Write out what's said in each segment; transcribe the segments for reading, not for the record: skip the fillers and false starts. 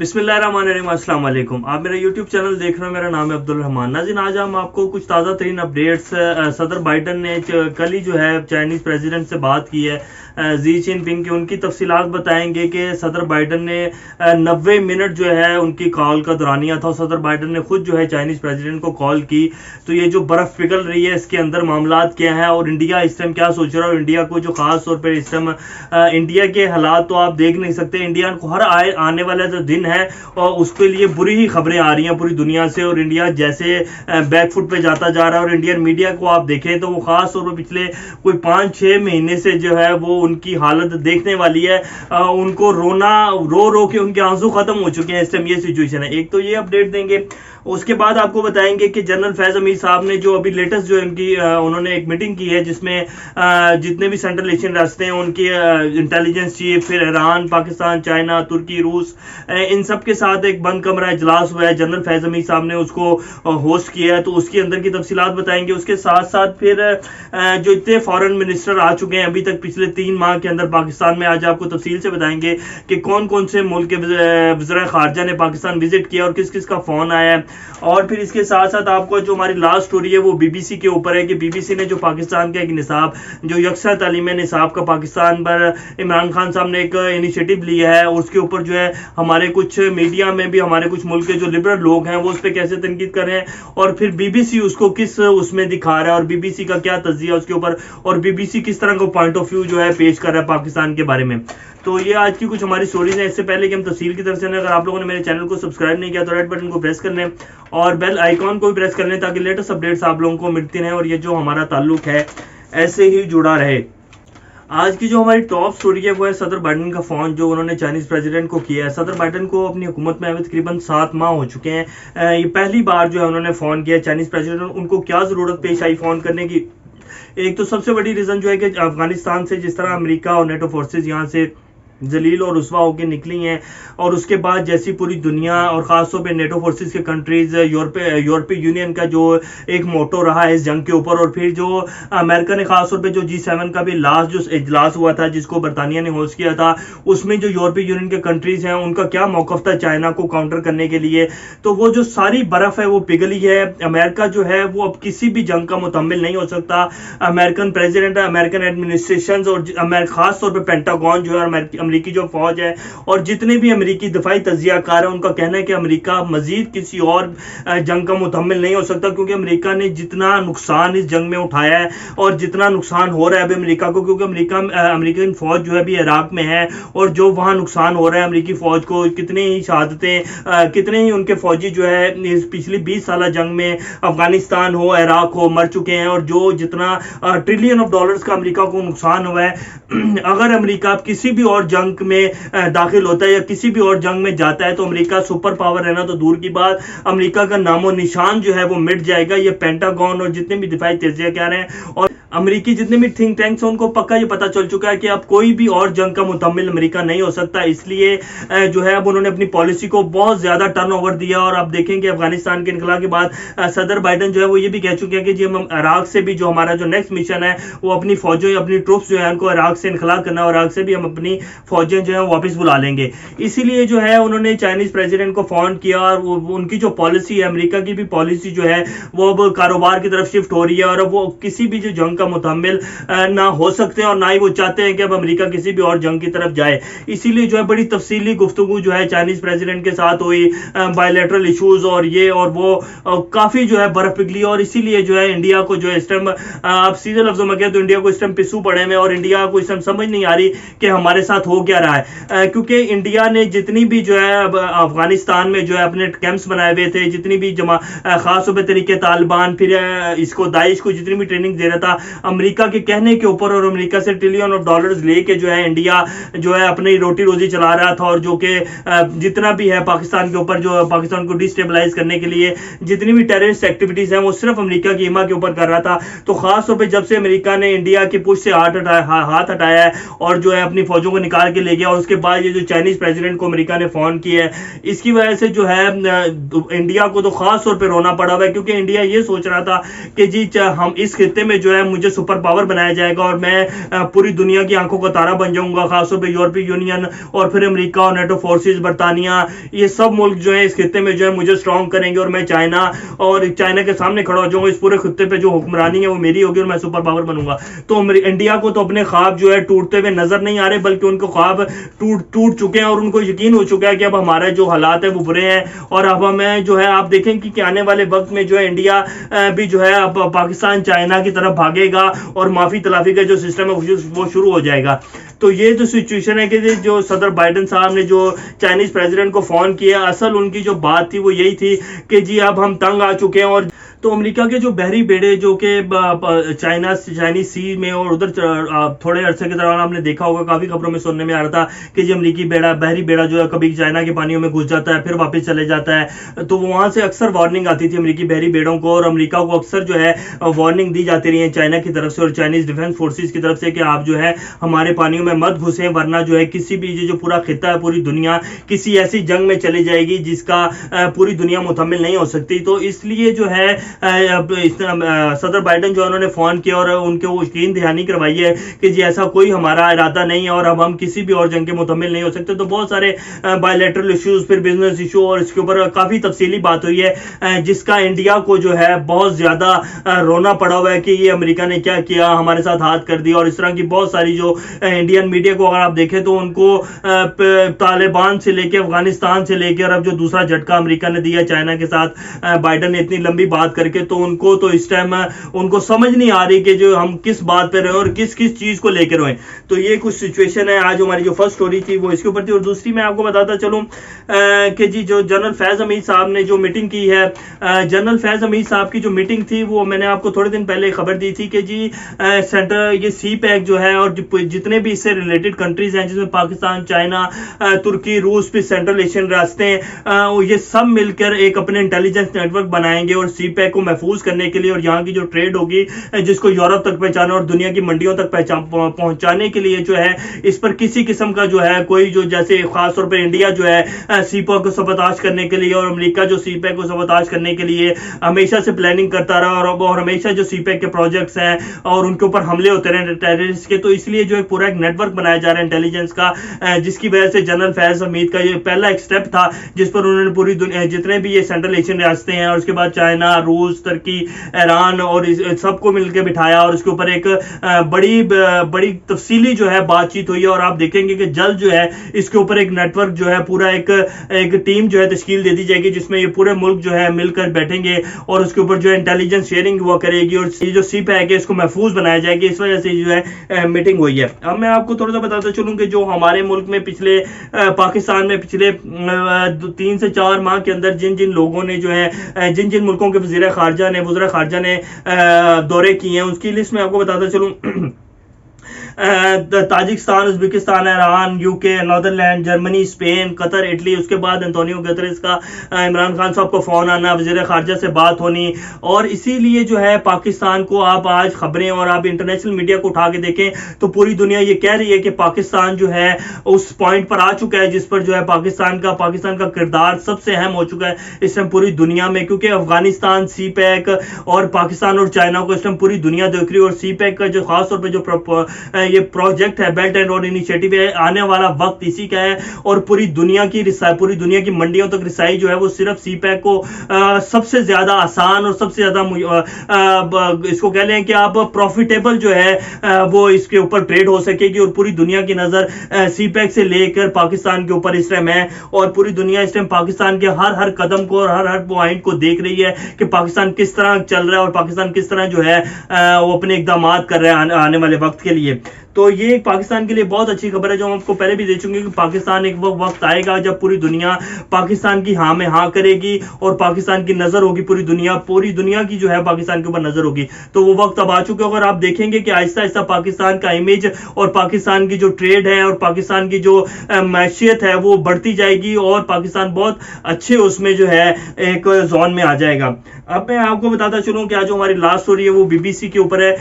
बिस्मिल्लाहिर्रहमानिर्रहीम, अस्सलाम वालेकुम। आप मेरा यूट्यूब चैनल देख रहे हो, मेरा नाम है अब्दुल रहमान। नाज़रीन, आज हम आपको कुछ ताज़ा तरीन अपडेट्स सदर बाइडन ने कल ही जो है चाइनीज़ प्रेसिडेंट से बात की है, जी जिनपिंग की, उनकी तफसीलात बताएंगे कि सदर बाइडन ने 90 मिनट जो है उनकी कॉल का दौरानिया था। सदर बाइडन ने खुद जो है चाइनीज़ प्रेसिडेंट को कॉल की, तो ये जो बर्फ़ पिघल रही है इसके अंदर मामलात क्या है और इंडिया इस टाइम क्या सोच रहा है। और इंडिया को जो ख़ास तौर पर इस टाइम इंडिया के हालात तो आप देख नहीं सकते। इंडिया को हर आने वाला जो दिन है और उसके लिए बुरी ही खबरें आ रही हैं पूरी दुनिया से, और इंडिया जैसे बैकफुट पे जाता जा रहा है। और इंडियन मीडिया को आप देखें तो वो खास तौर पर पिछले कोई 5-6 महीने से जो है वो उनकी हालत देखने वाली है। उनको रो रो के उनके आंसू खत्म हो चुके हैं इस टाइम, ये सिचुएशन है। एक तो ये अपडेट देंगे, उसके बाद आपको बताएंगे कि जनरल फैज हमीद साहब ने जो अभी लेटेस्ट जो इनकी उन्होंने एक मीटिंग की है जिसमें जितने भी सेंट्रल एशियन रास्ते हैं उनकी इंटेलिजेंस चीफ, फिर ईरान, पाकिस्तान, चाइना, तुर्की, रूस, इन सब के साथ एक बंद कमरा इजलास हुआ है। जनरल फैज हमीद साहब ने उसको होस्ट किया है, तो उसके अंदर की तफसीलात बताएंगे। उसके साथ साथ फिर जो इतने फॉरेन मिनिस्टर आ चुके हैं अभी तक पिछले 3 माह के अंदर पाकिस्तान में, आज आपको तफसील से बताएंगे कि कौन कौन से मुल्क के वज़ीर ख़ारजा ने पाकिस्तान विजिट किया और किस किस का फ़ोन आया है। और फिर इसके साथ साथ आपको जो हमारी लास्ट स्टोरी है वो बीबीसी के ऊपर है कि बीबीसी ने जो पाकिस्तान का एक निसाब, जो यकसा तालीम निसाब का पाकिस्तान पर इमरान खान साहब ने एक इनिशिएटिव लिया है, उसके ऊपर जो है हमारे कुछ मीडिया में भी हमारे कुछ मुल्क के जो लिबरल लोग हैं वो उस पर कैसे तनकीद कर रहे हैं, और फिर बीबीसी उसको किस उसमें दिखा रहा है और बीबीसी का क्या तज्जिया उसके ऊपर, और बीबीसी किस तरह का पॉइंट ऑफ व्यू जो है पेश कर रहा है पाकिस्तान के बारे में। तो ये आज की कुछ हमारी स्टोरीज हैं। इससे पहले कि हम तफसील की तरफ से, अगर आप लोगों ने मेरे चैनल को सब्सक्राइब नहीं किया तो रेड बटन को प्रेस कर लें और बेल आइकॉन को भी प्रेस कर लें ताकि लेटेस्ट अपडेट्स आप लोगों को मिलती रहें और ये जो हमारा ताल्लुक है ऐसे ही जुड़ा रहे। आज की जो हमारी टॉप स्टोरी है वो है सदर बाइडन का फ़ोन जो उन्होंने चाइनीज़ प्रेसिडेंट को किया है। सदर बाइडन को अपनी हुकूमत में अभी तकरीबन 7 माह हो चुके हैं। ये पहली बार जो है उन्होंने फ़ोन किया चाइनीज़ प्रेसिडेंट। उनको क्या ज़रूरत पेश आई फ़ोन करने की? एक तो सबसे बड़ी रीज़न जो है कि अफगानिस्तान से जिस तरह अमेरिका और नेटो फोर्सेज यहाँ से जलील और रुस्वा होकर निकली हैं, और उसके बाद जैसी पूरी दुनिया और ख़ासतौर पे नेटो फोर्सेस के कंट्रीज़, यूरोपीय यूनियन का जो एक मोटो रहा है इस जंग के ऊपर, और फिर जो अमेरिका ने ख़ासतौर पे जो G7 का भी लास्ट जो इजलास हुआ था जिसको बरतानिया ने होस्ट किया था, उसमें जो यूरोपीय यूनियन के कंट्रीज़ हैं उनका क्या मौक़िफ़ था चाइना को काउंटर करने के लिए, तो वो जो सारी बर्फ़ है वो पिघली है। अमेरिका जो है वो अब किसी भी जंग का मुतहम्मिल नहीं हो सकता। अमेरिकन प्रेसिडेंट, अमेरिकन एडमिनिस्ट्रेशन और ख़ास तौर पर पेंटागन जो है अमेरिकी जो फौज है और जितने भी अमेरिकी दिफाई तज्जियाकार है उनका कहना है कि अमेरिका मजीद किसी और जंग का मुतहम्मिल नहीं हो सकता, क्योंकि अमेरिका ने जितना नुकसान इस जंग में उठाया है और जितना नुकसान हो रहा है अभी अमेरिका को, क्योंकि अमेरिकन फौज जो है अभी इराक में है, और जो वहाँ नुकसान हो रहा है अमेरिकी फौज को, कितनी ही शहादतें, कितने ही उनके फौजी जो है इस पिछली 20 साल जंग में अफगानिस्तान हो, इराक हो, मर चुके हैं, और जो जितना ट्रिलियन ऑफ डॉलर्स का अमेरिका को नुकसान हुआ है। अगर अमेरिका किसी भी और जंग में दाखिल होता है या किसी भी और जंग में जाता है तो अमेरिका सुपर पावर रहना तो दूर की बात, अमेरिका का नामो निशान जो है वो मिट जाएगा। ये पेंटागन और जितने भी दिफाई तज्जियाकार हैं और अमेरिकी जितने भी थिंक टैंक्स हैं उनको पक्का ये पता चल चुका है कि अब कोई भी और जंग का मुतहम्मिल अमेरिका नहीं हो सकता। इसलिए जो है अब उन्होंने अपनी पॉलिसी को बहुत ज़्यादा टर्न ओवर दिया, और आप देखेंगे अफगानिस्तान के इनकलाब के बाद सदर बाइडन जो है वो ये भी कह चुके हैं कि जी हम इराक से भी जो हमारा जो नेक्स्ट मिशन है वो अपनी फौजों, अपनी ट्रूप्स जो है उनको इराक से इनकलाब करना, और इराक से भी हम अपनी फौजें जो है वापस बुला लेंगे। इसीलिए जो है उन्होंने चाइनीज़ प्रेसिडेंट को फ़ोन किया, और उनकी जो पॉलिसी है, अमेरिका की भी पॉलिसी जो है वो अब कारोबार की तरफ शिफ्ट हो रही है, और अब वो किसी भी जो जंग का मुतहम्मिल ना हो सकते हैं और ना ही वो चाहते हैं कि अब अमेरिका किसी भी और जंग की तरफ जाए। इसीलिए जो है बड़ी तफसीली गुफ्तगू जो है चाइनीज़ प्रेसिडेंट के साथ हुई, बायलैटरल इशूज़ और ये और वो, काफ़ी जो है बर्फ़ पिघली, और इसीलिए जो है इंडिया को जो है इस टाइम, आप सीधे लफ्ज़ों में कहें तो इंडिया को इस टाइम पिस्सू पड़े में, और इंडिया को इस टाइम समझ नहीं आ रही कि हमारे साथ हो क्या रहा है। क्योंकि इंडिया ने जितनी भी जो है अफगानिस्तान में जो है अपने कैंप्स बनाए हुए थे, जितनी भी खास तौर पर तरीके तालिबान, फिर इसको दाइश को जितनी भी ट्रेनिंग दे रहा था अमेरिका के कहने के ऊपर, और अमेरिका से ट्रिलियन ऑफ डॉलर्स लेके जो है इंडिया जो है अपनी रोटी रोजी चला रहा था, और जो कि जितना भी है पाकिस्तान के ऊपर, जो पाकिस्तान को डिस्टेबलाइज करने के लिए जितनी भी टेररिस्ट एक्टिविटीज हैं वो सिर्फ अमेरिका की हिमा के ऊपर कर रहा था। तो खास तौर पर जब से अमेरिका ने इंडिया की पुश से हाथ हटाया है और जो है अपनी फौजों को निकाल के ले गया, और उसके बाद ये जो चाइनीज़ प्रेसिडेंट को अमेरिका ने फ़ोन किया है, इसकी वजह से जो है इंडिया को तो खास तौर पे रोना पड़ा हुआ है, क्योंकि इंडिया ये सोच रहा था कि जी हम इस खित्ते में जो है मुझे सुपर पावर बनाया जाएगा और मैं पूरी दुनिया की आंखों का तारा बन जाऊंगा, खासतौर पे यूरोपीय यूनियन और फिर अमेरिका और नेटो फोर्सेस, बरतानिया, ये सब मुल्क जो है इस खित्ते में जो है मुझे स्ट्रॉन्ग करेंगे और मैं चाइना के सामने खड़ा हो जाऊंगा। इस पूरे खित्ते पे जो हुक्मरानी है वो मेरी होगी और मैं सुपर पावर बनूंगा। तो इंडिया को तो अपने ख्वाब जो है टूटते हुए नजर नहीं आ रहे, बल्कि उनके ख्वाब टूट चुके हैं और उनको यकीन हो चुका है कि अब हमारे जो हालात है वो बुरे हैं और अब हमें जो है आप देखें कि आने वाले वक्त में जो है इंडिया भी जो है अब पाकिस्तान चाइना की तरफ भागेगा और माफी तलाफी का जो सिस्टम है वो शुरू हो जाएगा। तो ये जो सिचुएशन है कि जो सदर बाइडन साहब ने जो चाइनीज प्रेसिडेंट को फोन किया, असल उनकी जो बात थी वो यही थी कि जी अब हम तंग आ चुके हैं। और तो अमेरिका के जो बहरी बेड़े जो कि चाइनीज सी में और उधर थोड़े अरसे के दौरान आपने देखा होगा, काफी खबरों में सुनने में आ रहा था कि जी अमेरिकी बहरी बेड़ा जो है कभी चाइना के पानियों में घुस जाता है फिर वापस चले जाता है। तो वहां से अक्सर वार्निंग आती थी अमेरिकी बहरी बेड़ों को और अमेरिका को अक्सर जो है वार्निंग दी जाती रही है चाइना की तरफ से और चाइनीज डिफेंस फोर्सेज की तरफ से कि आप जो है हमारे पानियों में मत घुसे, वरना जो है किसी भी जो पूरा खित्ता है, पूरी दुनिया किसी ऐसी जंग में चली जाएगी जिसका पूरी दुनिया मुतम्मिल नहीं हो सकती। तो इसलिए जो है सदर बाइडन जो उन्होंने फोन किया और उनको यकीन दहानी करवाई है कि जी ऐसा कोई हमारा इरादा नहीं है और अब हम किसी भी और जंग के मुतम्मिल नहीं हो सकते। तो बहुत सारे बायलैटरल इश्यूज, फिर बिजनेस इशू और इसके ऊपर काफी तफसीली बात हुई है जिसका इंडिया को जो है बहुत ज्यादा रोना पड़ा हुआ है कि ये अमेरिका ने क्या किया, हमारे साथ हाथ कर दिया। और इस तरह की बहुत सारी जो इंडियन मीडिया को अगर आप देखें तो उनको तालिबान से लेकर अफगानिस्तान से लेकर अब जो दूसरा झटका अमेरिका ने दिया चाइना के साथ बाइडन ने इतनी लंबी बात करके, तो उनको तो इस टाइम उनको समझ नहीं आ रही कि जो हम किस बात पे रहे और किस किस चीज को लेकर रहे। तो ये कुछ सिचुएशन है। आज हमारी जो फर्स्ट स्टोरी थी वो इसके ऊपर थी। और दूसरी मैं आपको बताता चलूं कि जी जो जनरल फैज हमीद साहब ने जो मीटिंग की है, जनरल फैज हमीद साहब की जो मीटिंग थी वो मैंने आपको थोड़े दिन पहले खबर दी थी कि जी सेंटर ये सी पैक जो है और जितने भी इससे रिलेटेड कंट्रीज हैं जिसमें पाकिस्तान, चाइना, तुर्की, रूस, भी सेंट्रल एशियन रास्ते ये सब मिलकर एक अपने इंटेलिजेंस नेटवर्क बनाएंगे और सी पैक को महफूज करने के लिए और यहाँ की जो ट्रेड होगी जिसको यूरोप तक पहुंचाने और दुनिया की मंडियों तक पहुंचाने के लिए जो है इस पर किसी किस्म का जो है कोई जो जैसे खास तौर पर इंडिया जो है सी पैक को सबताश करने के लिए और अमेरिका जो सी पैक को सबताश करने के लिए हमेशा से प्लानिंग करता रहा और हमेशा जो सी पैक के प्रोजेक्ट्स हैं और उनके ऊपर हमले होते रहे टेररिस्ट के। तो इसलिए जो एक पूरा एक नेटवर्क बनाया जा रहा है इंटेलिजेंस का, जिसकी वजह से जनरल फैज हमीद का ये पहला एक स्टेप था जिस पर उन्होंने पूरी दुनिया जितने भी ये सेंट्रल एशियन रियासतें हैं और उसके बाद चाइना, रूस, तुर्की, ईरान और सबको मिलकर बिठाया और उसके ऊपर एक बड़ी तफसीली जो है बातचीत हुई है। और आप देखेंगे कि जल्द जो है इसके ऊपर एक नेटवर्क जो है पूरा एक टीम जो है तश्कील दे दी जाएगी जिसमें ये पूरे मुल्क जो है मिलकर बैठेंगे और उसके ऊपर जो है इंटेलिजेंस शेयरिंग हुआ करेगी और ये जो सी पैक है इसको महफूज बनाया जाएगी। इस वजह से जो है मीटिंग हुई है। अब मैं आपको थोड़ा सा बताता चलूं कि जो हमारे मुल्क में पिछले पाकिस्तान में पिछले 3 से 4 माह के अंदर जिन जिन लोगों ने जो है जिन जिन मुल्कों के वज़ीर ख़ारजा ने दौरे किए हैं उसकी लिस्ट में आपको बताता चलूं Tajikistan, Uzbekistan, Iran, UK, Netherland, Germany, Spain, Qatar, Italy, उसके बाद एंटोनियो गुतेरेस का इमरान खान साहब को फ़ोन आना, वज़ीर ख़ारजा से बात होनी। और इसीलिए जो है पाकिस्तान को आप आज ख़बरें और आप इंटरनेशनल मीडिया को उठा के देखें तो पूरी दुनिया ये कह रही है कि पाकिस्तान जो है उस पॉइंट पर आ चुका है जिस पर जो है पाकिस्तान का किरदार सबसे अहम हो चुका है इस टाइम पूरी दुनिया में, क्योंकि अफगानिस्तान, सी पैक और पाकिस्तान और चाइना को इस टाइम पूरी दुनिया देख रही है। और सी पैक का जो खासतौर पर जो ये प्रोजेक्ट है बेल्ट एंड रोड इनिशिएटिव है, आने वाला वक्त इसी का है और पूरी दुनिया की मंडियों तक रिसाई जो है वो सिर्फ सी पैक को सबसे ज्यादा आसान और सबसे ज्यादा इसको कह लें कि आप प्रॉफिटेबल जो है वो इसके ऊपर ट्रेड हो सकेगी। और पूरी दुनिया की नजर सी पैक से लेकर पाकिस्तान के ऊपर इस टाइम है और पूरी दुनिया इस टाइम पाकिस्तान के हर कदम को और हर पॉइंट को देख रही है कि पाकिस्तान किस तरह चल रहा है और पाकिस्तान किस तरह जो है वो अपने इकदाम कर रहे हैं आने वाले वक्त के लिए। तो ये पाकिस्तान के लिए बहुत अच्छी खबर है जो हम आपको पहले भी दे चुके कि पाकिस्तान एक वक्त आएगा जब पूरी दुनिया पाकिस्तान की हाँ में हाँ करेगी और पाकिस्तान की नजर होगी, पूरी दुनिया की जो है पाकिस्तान के ऊपर नजर होगी। तो वो वक्त अब आ चुका है और आप देखेंगे कि आहिस्ता आहिस्ता पाकिस्तान का इमेज और पाकिस्तान की जो ट्रेड है और पाकिस्तान की जो मैशियत है वो बढ़ती जाएगी और पाकिस्तान बहुत अच्छे उसमें जो है एक जोन में आ जाएगा। अब मैं आपको बताता चलूं कि आज जो हमारी लास्ट स्टोरी है वो बीबीसी के ऊपर है।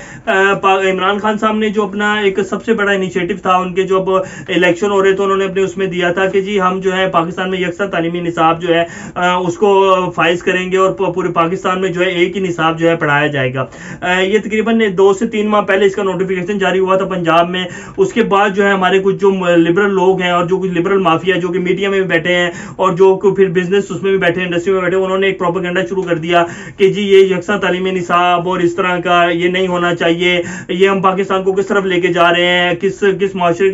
इमरान खान साहब ने जो अपना एक سب سے بڑا انیشیٹو تھا ان کے، جب الیکشن ہو رہے تو انہوں نے اپنے اس میں دیا تھا کہ جی ہم جو ہے پاکستان میں یکساں تعلیمی نصاب جو ہے اس کو فائز کریں گے اور پورے پاکستان میں جو ہے ایک ہی نصاب جو ہے پڑھایا جائے گا۔ یہ تقریباً 2 سے 3 ماہ پہلے اس کا نوٹیفیکیشن جاری ہوا تھا پنجاب میں۔ اس کے بعد جو ہے ہمارے کچھ جو لبرل لوگ ہیں اور جو کچھ لبرل مافیا جو کہ میڈیا میں بھی بیٹھے ہیں اور جو پھر بزنس اس میں بھی بیٹھے ہیں، انڈسٹری میں بیٹھے ہیں، انہوں نے ایک پروپیگنڈا شروع کر دیا کہ جی یہ یکساں تعلیمی نصاب اور اس طرح کا یہ نہیں ہونا چاہیے، یہ ہم پاکستان کو کس طرف لے کے جا رہے ہیں، کس معاشرے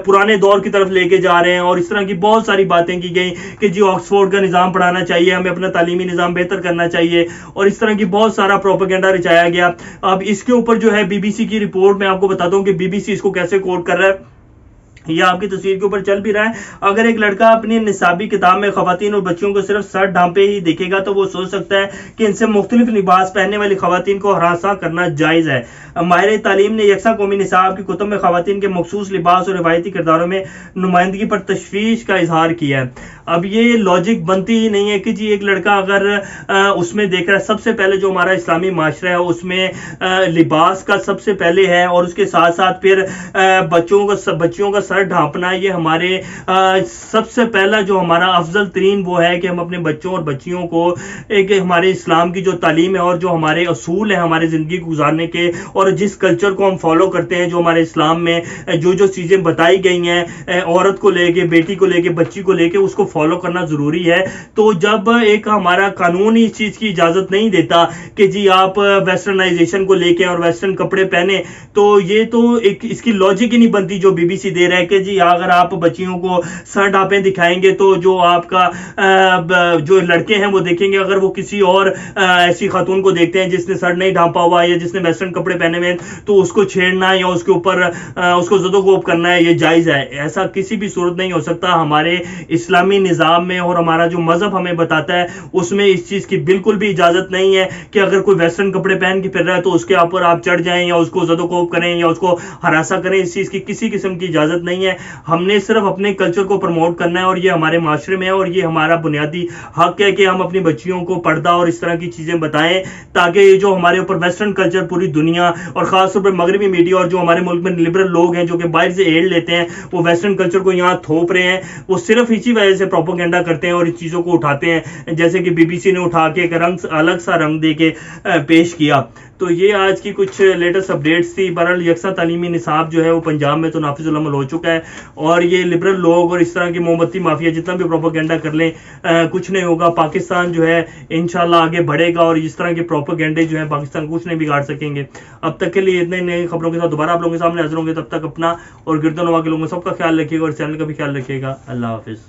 پرانے دور کی طرف لے کے جا رہے ہیں، اور اس طرح کی بہت ساری باتیں کی گئی کہ جی آکسفورڈ کا نظام پڑھانا چاہیے، ہمیں اپنا تعلیمی نظام بہتر کرنا چاہیے، اور اس طرح کی بہت سارا پروپیگنڈا رچایا گیا۔ اب اس کے اوپر جو ہے بی بی سی کی رپورٹ میں آپ کو بتاتا ہوں کہ بی بی سی اس کو کیسے کوٹ کر رہا ہے، یہ آپ کی تصویر کے اوپر چل بھی رہا ہے۔ اگر ایک لڑکا اپنی نصابی کتاب میں خواتین اور بچیوں کو صرف سر ڈھانپے ہی دیکھے گا تو وہ سوچ سکتا ہے کہ ان سے مختلف لباس پہننے والی خواتین کو ہراساں کرنا جائز ہے۔ ماہر تعلیم نے یکساں قومی نصاب کی کتب میں خواتین کے مخصوص لباس اور روایتی کرداروں میں نمائندگی پر تشویش کا اظہار کیا ہے۔ اب یہ لاجک بنتی ہی نہیں ہے کہ جی ایک لڑکا اگر اس میں دیکھ رہا ہے، سب سے پہلے جو ہمارا اسلامی معاشرہ ہے اس میں لباس کا سب سے پہلے ہے، اور اس کے ساتھ ساتھ پھر بچیوں کا سر ڈھانپنا، یہ ہمارے سب سے پہلا جو ہمارا افضل ترین وہ ہے کہ ہم اپنے بچوں اور بچیوں کو ایک ہمارے اسلام کی جو تعلیم ہے اور جو ہمارے اصول ہیں ہمارے زندگی کو گزارنے کے، اور جس کلچر کو ہم فالو کرتے ہیں، جو ہمارے اسلام میں جو چیزیں بتائی گئی ہیں عورت کو لے کے، بیٹی کو لے کے، بچی کو لے کے، اس کو فالو کرنا ضروری ہے۔ تو جب ایک ہمارا قانون اس چیز کی اجازت نہیں دیتا کہ جی آپ ویسٹرنائزیشن کو لے کے اور ویسٹرن کپڑے پہنے، تو یہ تو ایک اس کی لاجک ہی نہیں بنتی جو بی بی سی دے رہا ہے کہ جی اگر آپ بچیوں کو سر ڈھانپے دکھائیں گے تو جو آپ کا جو لڑکے ہیں وہ دیکھیں گے، اگر وہ کسی اور ایسی خاتون کو دیکھتے ہیں جس نے سر نہیں ڈھانپا ہوا یا جس نے ویسٹرن کپڑے پہنے ہوئے تو اس کو چھیڑنا یا اس کے اوپر اس کو زد و کوب کرنا ہے، یہ جائز ہے۔ ایسا کسی بھی صورت نہیں ہو سکتا۔ ہمارے اسلامی نظام میں اور ہمارا جو مذہب ہمیں بتاتا ہے اس میں اس چیز کی بالکل بھی اجازت نہیں ہے کہ اگر کوئی ویسٹرن کپڑے پہن کے پھر رہا ہے تو اس کے اوپر آپ چڑھ جائیں یا اس کو زد و کوب کریں یا اس کو ہراساں کریں، اس چیز کی کسی قسم کی اجازت نہیں ہے۔ ہم نے صرف اپنے کلچر کو پروموٹ کرنا ہے اور یہ ہمارے معاشرے میں ہے اور یہ ہمارا بنیادی حق ہے کہ ہم اپنی بچیوں کو پردہ اور اس طرح کی چیزیں بتائیں، تاکہ یہ جو ہمارے اوپر ویسٹرن کلچر پوری دنیا اور خاص طور پر مغربی میڈیا اور جو ہمارے ملک میں لبرل لوگ ہیں جو کہ باہر سے ایڈ لیتے ہیں، وہ ویسٹرن کلچر کو یہاں تھوپ رہے ہیں، وہ صرف اسی وجہ سے پروپیگنڈا کرتے ہیں اور اس چیزوں کو اٹھاتے ہیں، جیسے کہ بی بی سی نے اٹھا کے ایک الگ سا رنگ دے کے پیش کیا۔ تو یہ آج کی کچھ لیٹسٹ اپڈیٹس تھی۔ بہرحال یکساں تعلیمی نصاب جو ہے وہ پنجاب میں تو نافذ العمل ہو چکا ہے، اور یہ لبرل لوگ اور اس طرح کی موم بتی مافیا جتنا بھی پروپیگنڈا کر لیں کچھ نہیں ہوگا۔ پاکستان جو ہے انشاءاللہ آگے بڑھے گا اور اس طرح کے پروپیگنڈے جو ہیں پاکستان کچھ نہیں بگاڑ سکیں گے۔ اب تک کے لیے اتنے نئی خبروں کے ساتھ دوبارہ آپ لوگوں کے سامنے حاضر ہوں گے، تب تک اپنا اور گردن نواں کے لوگوں سب کا خیال رکھیے گا اور چینل کا بھی خیال رکھیے گا۔ اللہ حافظ۔